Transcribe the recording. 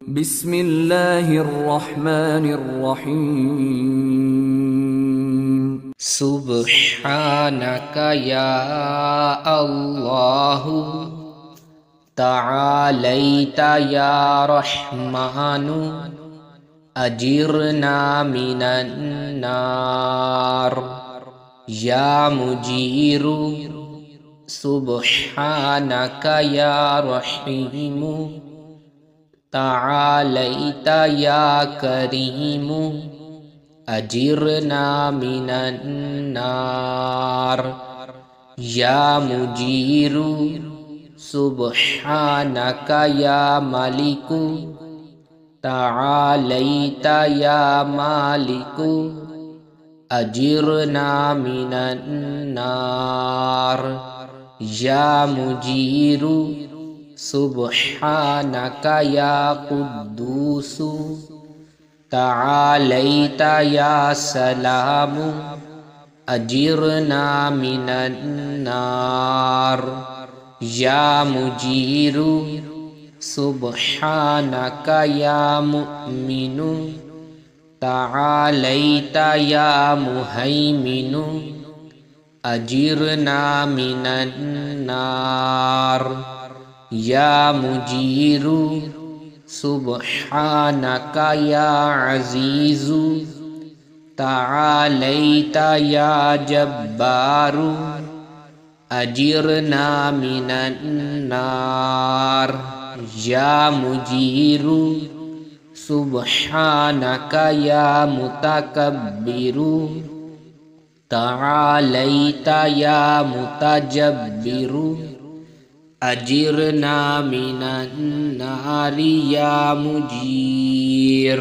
बिस्मिल्लाहिर्रहमानिर्रहीम। सुब्हानका या अल्लाहु तआलैता या रहमानु अजिरना मिनन नार। या मुजीरु सुब्हानका या रहीमु तआलैता या करीमु अजिरना मिनन नार। या मुजीरु सुब्हानका या मालिकु तआलैता या मालिकु अजिरना मिनन नार। या मुजीरु सुब्हानका या कुद्दूसु तआलैता या सलामु अजिरना मिनन नार। या मुजीरु सुब्हानका या मुमिनु तआलैता या मुहैमिनु अजिरना मिनन नार। या मुजीरु सुब्हानका या अज़ीज़ु तआलैता या जब्बारु अजिरना मिनन नार। या मुजीरु सुब्हानका या मुतकब्बिरु तआलैता या मुतजब्बिरु अजिरना मिनन नार। या मुजीर